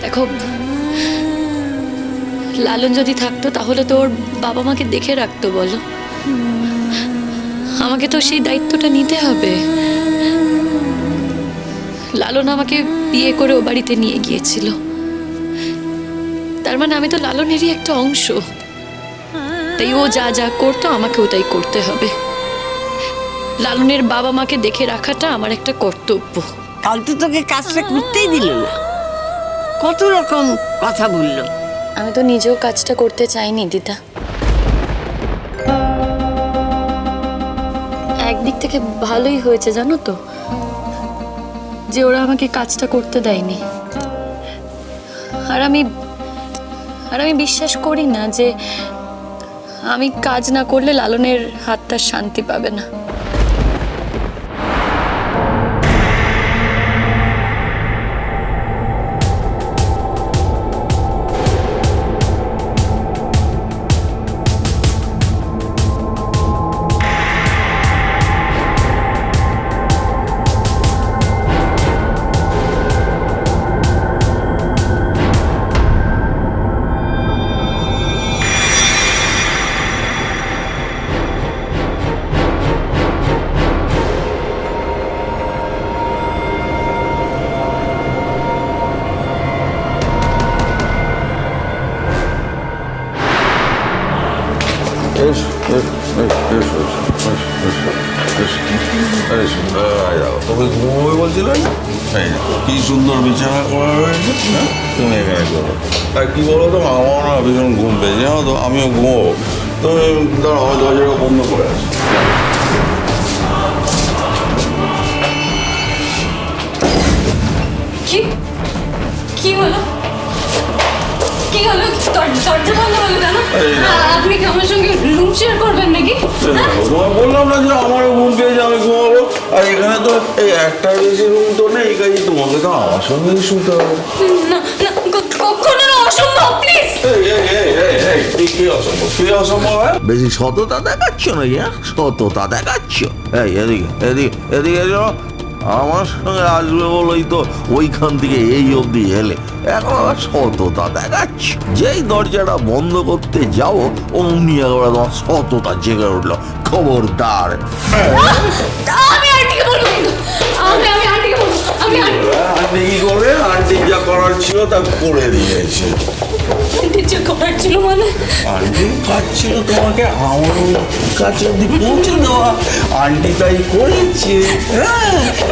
দেখো, লালন যদি থাকতো তাহলে তো ওর বাবা মাকে দেখে রাখতো। বলো, আমাকে তো সেই দায়িত্বটা নিতে হবে। লালন আমাকে বিয়ে করে ও বাড়িতে নিয়ে গিয়েছিল, তার মানে আমি তো লালনেরই একটা অংশ। তাই ও যা যা করতো আমাকেও তাই করতে হবে। লালনের বাবা মাকে দেখে রাখাটা আমার একটা কর্তব্য। কাল তো তোকে কাজটা করতেই দিল না, কত রকম কথা বললো। আমি তো নিজেও কাজটা করতে চাইনি দিদা। একদিক থেকে ভালোই হয়েছে জানো তো, যে ওরা আমাকে কাজটা করতে দেয়নি। আর আমি বিশ্বাস করি না যে আমি কাজ না করলে লালনের হাতটা শান্তি পাবে না। তোকে ঘুমোবে বলছিলেন, কি সুন্দর বিছানা করা হয়েছে, তুমি এখানে করো। আর কি বলো তো, আমার না ভীষণ ঘুম পেয়েছে, জানো তো, আমিও ঘুমোবো। তুমি দাঁড়াও, দরজাটা বন্ধ করে আছি। কি হলো? কি হলো? দরজা বন্ধ হলো কেন? আপনি কি আমার সঙ্গে রুম শেয়ার করবেন নাকি? তোমার বললাম না যে আমারও ঘুম পেয়েছে, আমি ঘুমাবো। আর এখানে তো এই একটা বেশি রুম তো নেই, এই কাজে তোমাকে তো আমার সঙ্গেই শুতে হবে। না না, কখনো না, অসম্ভব, প্লিজ। কি অসম্ভব? কি অসম্ভব? বেশি সততা দেখাচ্ছ নাকি? সততা দেখাচ্ছ? এই এদিকে এদিকে এদিকে এসো। আমার সঙ্গে আসবে বলেই তো ওইখান থেকে এই অবধি এলে, এখন আবার সততা দেখাচ্ছ। যেই দরজাটা বন্ধ করতে যাবো অমনি একবার তোমার সততা জেগে উঠলো। খবরদার। আমি আন্টিকে বলবো, কিন্তু আমি আন্টিকে বলবো। আন্টি কি করবে? আন্টি যা করার ছিল তা করে দিয়েছে। আন্টির যে করার ছিল মানে? আন্টি কাজ ছিল তোমাকে আমার কাছে অব্দি পৌঁছে দেওয়া, আন্টি তাই করেছে।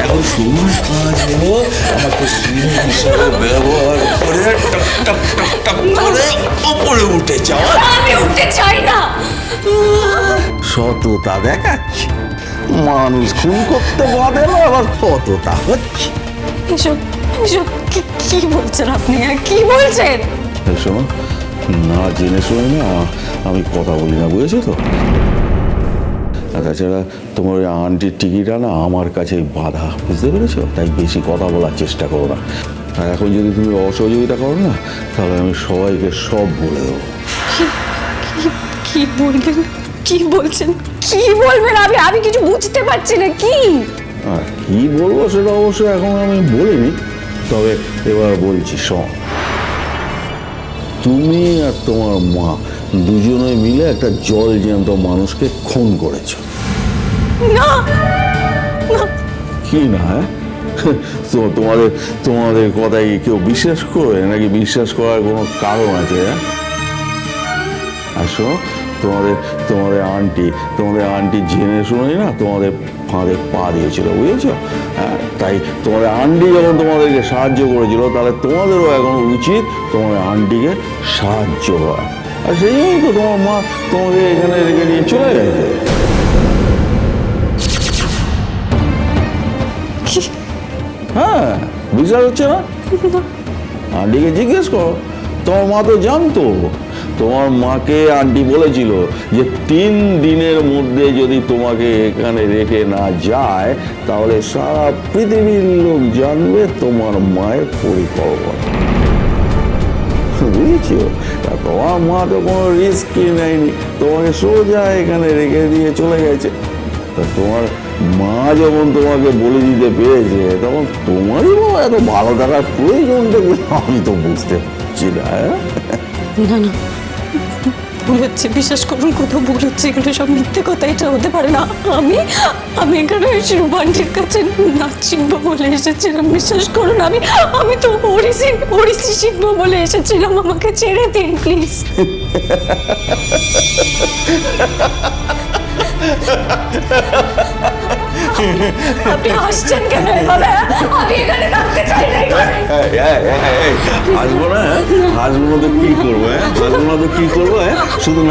এখন শুরু কাজ হলো আমাকে সিঁড়ি হিসাবে ব্যবহার করে টক টক টক টক করে ওপরে উঠে যাওয়া। আমি উঠতে চাই না। সততা দেখাচ্ছে, মানুষ খুন করতে বাদে না, আবার সততা হচ্ছে। এসব এসব কি বলছেন আপনি? কি বলছেন? শোনো, না জেনে শুনে না আমি কথা বলি না, বুঝেছো তো? আর তাছাড়া তোমার ওই আন্টির টিকিটা না আমার কাছেই বাধা, বুঝতে পেরেছো? তাই বেশি কথা বলার চেষ্টা করো না। আর এখন যদি তুমি অসহযোগিতা করো না, তাহলে আমি সবাইকে সব বলে দেবো। কি বলবেন? কি বলছেন? কি বলবেন? আমি কিছু বুঝতে পারছি না। কি আর কি বলবো সেটা অবশ্য এখন আমি বলিনি, তবে এবার বলছি, শোন। তুমি আর তোমার মা দুজনে মিলে একটা জল জ্যান্ত মানুষকে খুন করেছো। না না, কি না? তো তোমাদের কথাই কেউ বিশ্বাস করবে নাকি? বিশ্বাস করার কোনো কারণ আছে? আসো, তোমাদের আন্টি জেনে শুনেই না তোমাদের ফাঁদে পা দিয়েছিল, বুঝেছো? তাই তোমাদের আন্টি যখন তোমাদেরকে সাহায্য করেছিল, তাহলে তোমাদেরও এখন উচিত তোমাদের আন্টিকে সাহায্য করা। আর সেই জন্যই তো তোমার মা তোমাকে এখানে রেখে নিয়ে চলে গেছে। হ্যাঁ, বিশ্বাস হচ্ছে না? আন্টিকে জিজ্ঞেস করো, তোমার মা তো জানতো। তোমার মাকে আন্টি বলেছিল যে 3 দিনের মধ্যে যদি তোমাকে এখানে রেখে না যায়, তাহলে সারা পৃথিবীর লোক জানবে তোমার মায়ের পরিকল্পনা। বুঝেছো? তোমার মা তো কোনো রিস্কই নেয়নি, তোমাকে সোজা এখানে রেখে দিয়ে চলে গেছে। তা তোমার মা যখন তোমাকে বলে দিতে পেরেছে তখন তোমারই বা এত ভালো থাকার প্রয়োজনটা কি আমি তো বুঝতে পারছি না। না না, ভুল হচ্ছে, বিশ্বাস করুন, কোথাও ভুল হচ্ছে, এগুলো সব মিথ্যে কথা, এটা হতে পারে না। আমি এখানে রূপান্টির কাছে নাচ শিখবো বলে এসেছিলাম, বিশ্বাস করুন। আমি তো ওড়িশি শিখবো বলে এসেছিলাম, আমাকে ছেড়ে দিন প্লিজ। আপনি হাসছেন কেন এভাবে? আমি এখানে নাচতে চাই না। হাসবো না, হাসবো না তো কি করবো? হাসবো না তো কি করবো? শুধু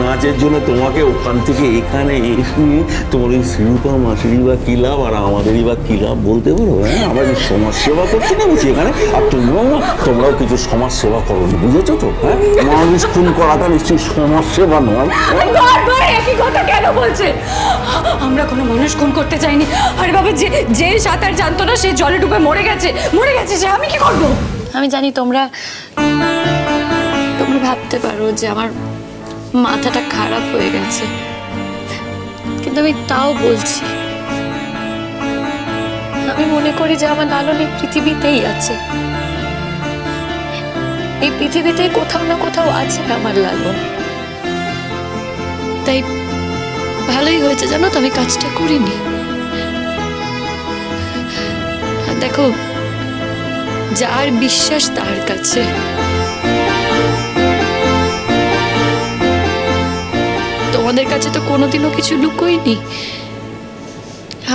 নাচের জন্য তোমাকে ওখান থেকে এখানে এসে তোমার ওই শিল্পা মাসিরই বা কি লাভ আর আমাদেরই বা কি লাভ বলতে পারো? আমরা যে সমাজ সেবা করছি না বুঝছি এখানে, আর তোমরাও কিছু সমাজ সেবা করো, বুঝেছো তো? মানুষ খুন করাটা নিশ্চয়ই সমাজ সেবা নয়। বারবার একই কথা কেন বলছে? আমরা কোনো মানুষ খুন করতে চাইনি। আরে বাবা, যে সাঁতার জানতো না সে জলে ডুবে মরে গেছে সে, আমি কি করবো? আমি জানি তোমরা ভাবতে পারো যে আমার মাথাটা খারাপ হয়ে গেছে, কিন্তু আমি তাও বলছি, আমি মনে করি যে আমার লালন এই পৃথিবীতেই আছে, এই পৃথিবীতেই কোথাও না কোথাও আছে আমার লালন। তাই ভালোই হয়েছে জানো তো আমি কাজটা করিনি। আর দেখো, যার বিশ্বাস তার কাছে, তোমাদের কাছে তো কোনোদিনও কিছু লুকোইনি,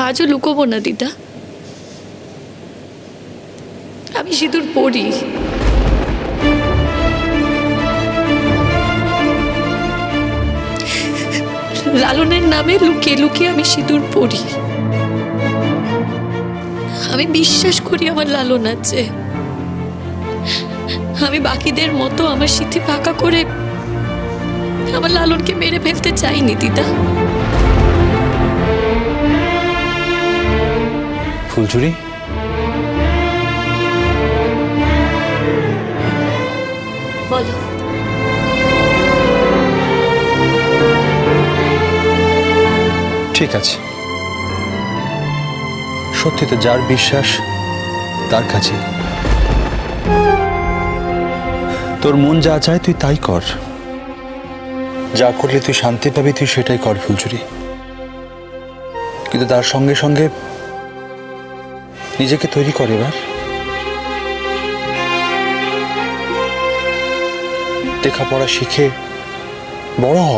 আজও লুকোবো না দিদা। আমি সিঁদুর পরি, লালনের নামে লুকিয়ে লুকিয়ে আমি সিঁদুর পরি। আমি বিশ্বাস করি আমার লালন আছে। আমি বাকিদের মতো আমার সিথি ফাঁকা করে আমার লালনকে মেরে ফেলতে চাইনি দিদা। ফুলঝুরি, বলো। ঠিক আছে, সত্যি তো যার বিশ্বাস তার কাছে। তোর মন যা চায় তুই তাই কর, যা করলে তুই শান্তি পাবি তুই সেটাই কর ফুলঝুরি। কিন্তু তার সঙ্গে সঙ্গে নিজেকে তৈরি কর, এবার লেখাপড়া শিখে বড় হ,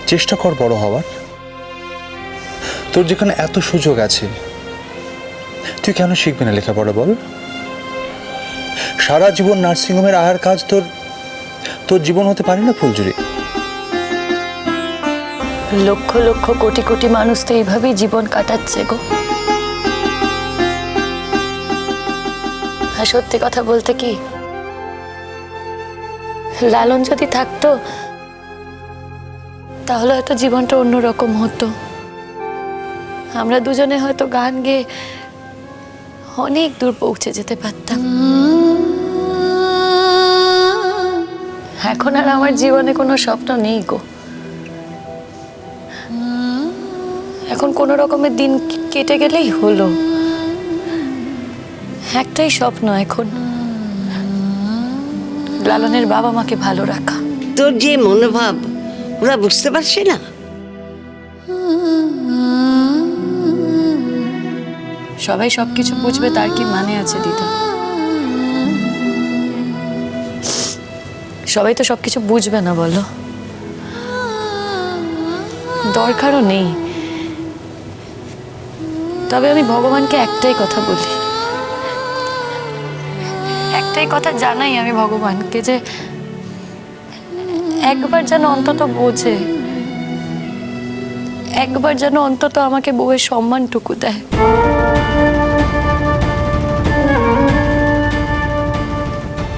চেষ্টা কর বড় হওয়ার। তোর যেখানে এত সুযোগ আছে তুই কেন শিখবি না লেখাপড়া বল? সারা জীবন নার্সিংহোমের আয়ার কাজ তোর জীবন হতে পারে না ফুলঝুরি? লক্ষ লক্ষ কোটি কোটি মানুষ তো এইভাবেই জীবন কাটাচ্ছে গো। আর সত্যি কথা বলতে কি, লালন যদি থাকতো তাহলে হয়তো জীবনটা অন্যরকম হতো। আমরা দুজনে হয়তো গান গেয়ে অনেক দূর পৌঁছে যেতে পারতাম। এখন আর আমার জীবনে কোনো স্বপ্ন নেই গো। এখন কোনো রকমের দিন কেটে গেলেই হলো। একটাই স্বপ্ন এখন, লালনের বাবা মাকে ভালো রাখা। তোর যে মনোভাব ওরা বুঝতে পারছে না। সবাই সবকিছু বুঝবে তার কি মানে আছে দিদা? সবাই তো সবকিছু বুঝবে না বলো, দরকারও নেই। তবে আমি ভগবানকে একটাই কথা বলি, একটাই কথা জানাই আমি ভগবানকে, যে একবার যেন অন্তত বোঝে, একবার যেন অন্তত আমাকে বউয়ের সম্মানটুকু দেয়।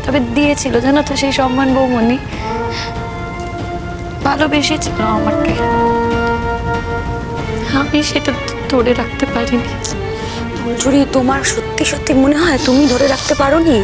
তবে দিয়েছিল জানো তো সেই সম্মান বৌমনি, ভালোবেসেছিল আমাকে, আমি সেটা ধরে রাখতে পারিনি। ফুলঝুরি, তোমার সত্যি সত্যি মনে হয় তুমি ধরে রাখতে পারোনি?